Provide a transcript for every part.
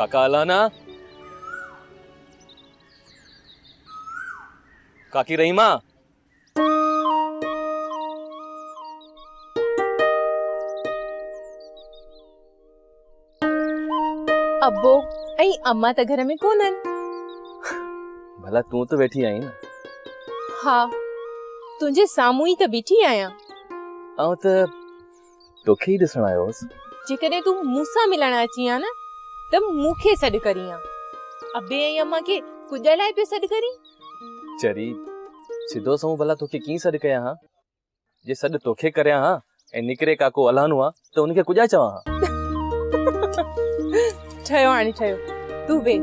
काका अलाना, काकी रहीमा, अब्बो ऐं अम्मा त घर में कोन्हनि। भला तू तो वेठी आई न। हा, तुंहिंजे साम्हूं ई त बीठी आहियां। आउं त तोखे ई ॾिसण आयो हुअसि। जेकॾहिं तूं मूंसां मिलण अची आ न त मूंखे सॾु करीं। अबे ऐं अम्मा खे कुॼ लाइ पियो सॾु करीं। चरी सिधो सहूं भला तोखे कीअं सॾु कयां हा? जे सॾु तोखे करियां हा ऐं निकिरे काको अलानो आहे त उनखे कुॼा चवां हा? ठहियो हाणे ठहियो, तूं वे।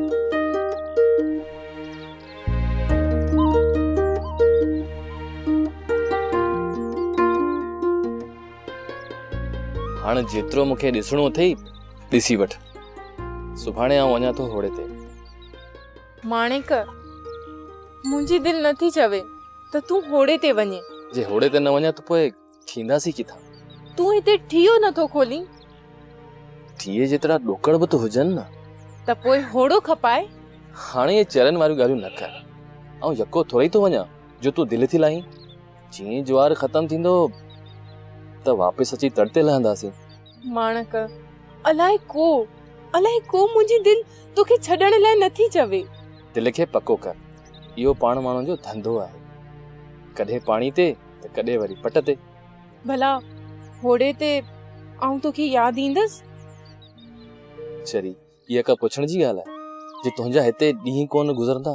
हाणे जेतिरो मूंखे ॾिसणो अथई ॾिसी वठ। सुभाणे आउं वञा थो होड़े ते। माणिक, मुंहिंजी दिलि नथी चवे त तूं होड़े ते वञे। जे होड़े ते न वञा त पोइ थींदासीं किथां? तूं हिते ठियो नथो खोली थिए जेतिरा ॾोकड़ बि त हुजनि न। त पोइ होड़ो खपाए। हाणे ये चरनि वारियूं ॻाल्हियूं न कर। ऐं यको थोरी थो वञा जो तूं दिलि थी लाहीं। जीअं ज्वार ख़तम थींदो त वापसि अची तड़ ते लहंदासीं। माणक, अलाए को मुंहिंजी दिलि तोखे छॾण लाइ नथी चवे। दिलि खे पको कर। इहो पाण माण्हुनि जो धंधो आहे। कॾहिं पाणी ते त कॾहिं वरी पट ते। भला होड़े ते आउं तोखे यादि ईंदसि? चरी इहा का पुछण जी ॻाल्हि आहे? जे तुंहिंजा हिते ॾींहं कोन गुज़रंदा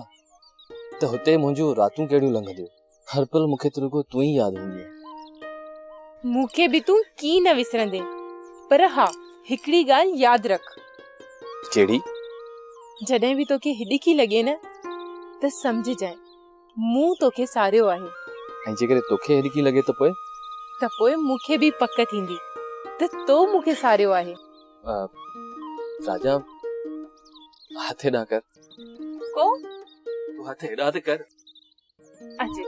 त हुते मुंहिंजूं रातूं कहिड़ियूं लंघंदियूं। हर पल मूंखे त रुॻो तूं ई यादि हूंदी आहे। मूंखे बि तूं की न विसरंदे। पर हा, हिकिड़ी ॻाल्हि यादि रख। कहिड़ी? जॾहिं बि तोखे हिॾिकी लॻे न त सम्झजांइ मूं तोखे सारियो आहे। ऐं जेकॾहिं तोखे हिॾिकी लॻे त पोइ मूंखे बि पक थींदी त तो मूंखे सारियो आहे। राजा हथ हेॾा कर। को? तूं हथ हेॾा त कर। अचे।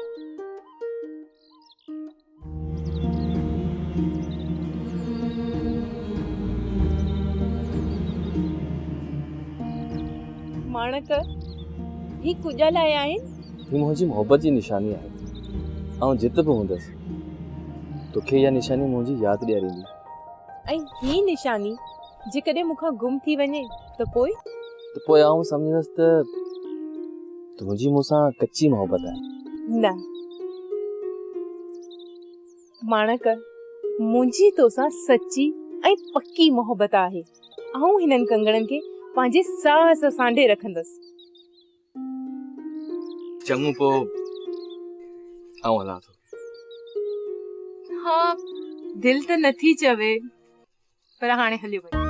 माणक, ही कुॼा लाइ आहिनि? ही मुंहिंजी मोहबत जी निशानी आहे। ऐं जित बि हूंदसि तोखे इहा निशानी मुंहिंजी यादि ॾियारींदी। ऐं ही निशानी जेकॾहिं मूंखां गुम थी वञे त पोइ आउं सम्झंदसि त तुंहिंजी मूंसां कच्ची मोहबत आहे। न माणक, मुंहिंजी तोसां सच्ची ऐं पक्की मोहबत आहे। आउं हिननि कंगणनि खे पंहिंजे साह सां सांढे रखंदसि। चङो पोइ आउं हलां थो। हा, दिलि त नथी चवे पर हाणे हलियो वञे।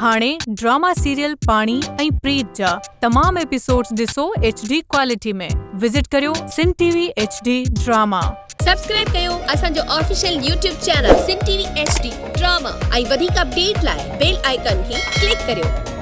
हाणे ड्रामा सीरियल पाणी ऐं प्रीत जा तमाम एपिसोड्स ॾिसो HD क्वालिटी में। विजिट करियो सिन TV HD ड्रामा। सब्सक्राइब कयो असांजो ऑफिशियल YouTube चैनल सिन TV HD ड्रामा ऐं वधीक अपडेट लाइ बेल आइकन खे क्लिक करियो।